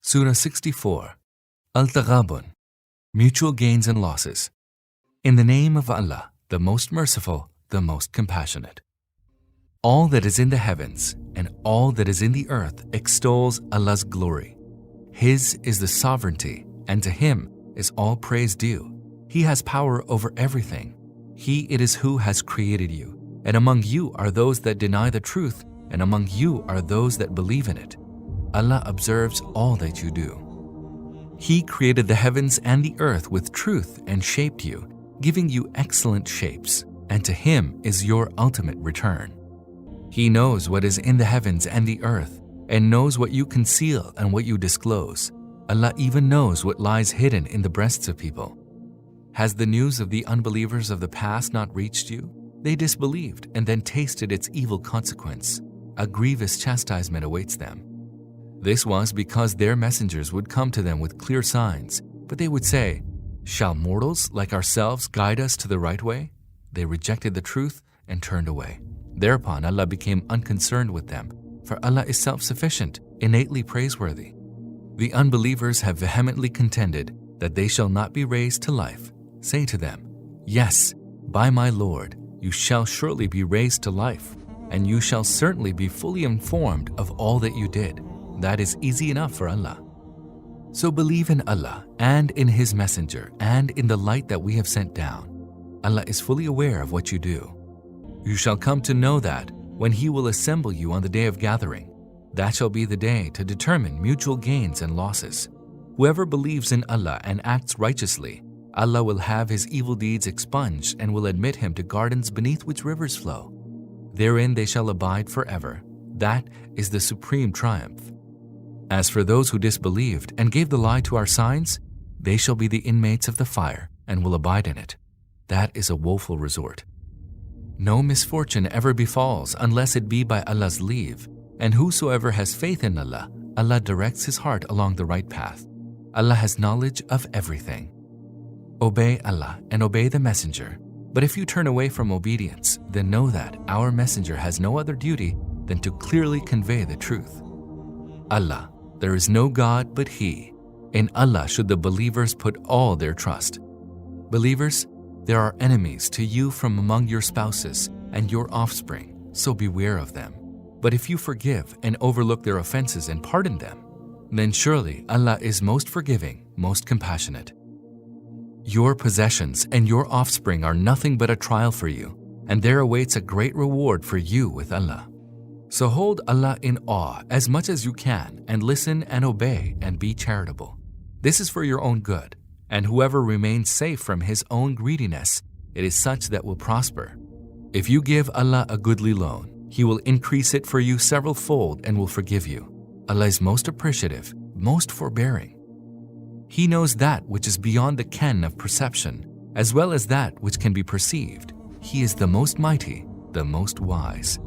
Surah 64. At-Taghabun. Mutual gains and losses. In the name of Allah, the most merciful, the most compassionate. All that is in the heavens and all that is in the earth extols Allah's glory. His is the sovereignty, and to Him is all praise due. He has power over everything. He it is who has created you, and among you are those that deny the truth, and among you are those that believe in it. Allah observes all that you do. He created the heavens and the earth with truth and shaped you, giving you excellent shapes, and to Him is your ultimate return. He knows what is in the heavens and the earth, and knows what you conceal and what you disclose. Allah even knows what lies hidden in the breasts of people. Has the news of the unbelievers of the past not reached you? They disbelieved and then tasted its evil consequence. A grievous chastisement awaits them. This was because their messengers would come to them with clear signs, but they would say, "Shall mortals like ourselves guide us to the right way?" They rejected the truth and turned away. Thereupon Allah became unconcerned with them, for Allah is self-sufficient, innately praiseworthy. The unbelievers have vehemently contended that they shall not be raised to life. Say to them, "Yes, by my Lord, you shall surely be raised to life, and you shall certainly be fully informed of all that you did." That is easy enough for Allah. So believe in Allah and in His Messenger and in the light that we have sent down. Allah is fully aware of what you do. You shall come to know that when He will assemble you on the day of gathering, that shall be the day to determine mutual gains and losses. Whoever believes in Allah and acts righteously, Allah will have his evil deeds expunged and will admit him to gardens beneath which rivers flow. Therein they shall abide forever. That is the supreme triumph. As for those who disbelieved and gave the lie to our signs, they shall be the inmates of the fire and will abide in it. That is a woeful resort. No misfortune ever befalls unless it be by Allah's leave, and whosoever has faith in Allah, Allah directs his heart along the right path. Allah has knowledge of everything. Obey Allah and obey the Messenger. But if you turn away from obedience, then know that our Messenger has no other duty than to clearly convey the truth. Allah, there is no God but He. In Allah should the believers put all their trust. Believers, there are enemies to you from among your spouses and your offspring, so beware of them. But if you forgive and overlook their offenses and pardon them, then surely Allah is most forgiving, most compassionate. Your possessions and your offspring are nothing but a trial for you, and there awaits a great reward for you with Allah. So hold Allah in awe as much as you can and listen and obey and be charitable. This is for your own good, and whoever remains safe from his own greediness, it is such that will prosper. If you give Allah a goodly loan, He will increase it for you several-fold and will forgive you. Allah is most appreciative, most forbearing. He knows that which is beyond the ken of perception, as well as that which can be perceived. He is the most mighty, the most wise.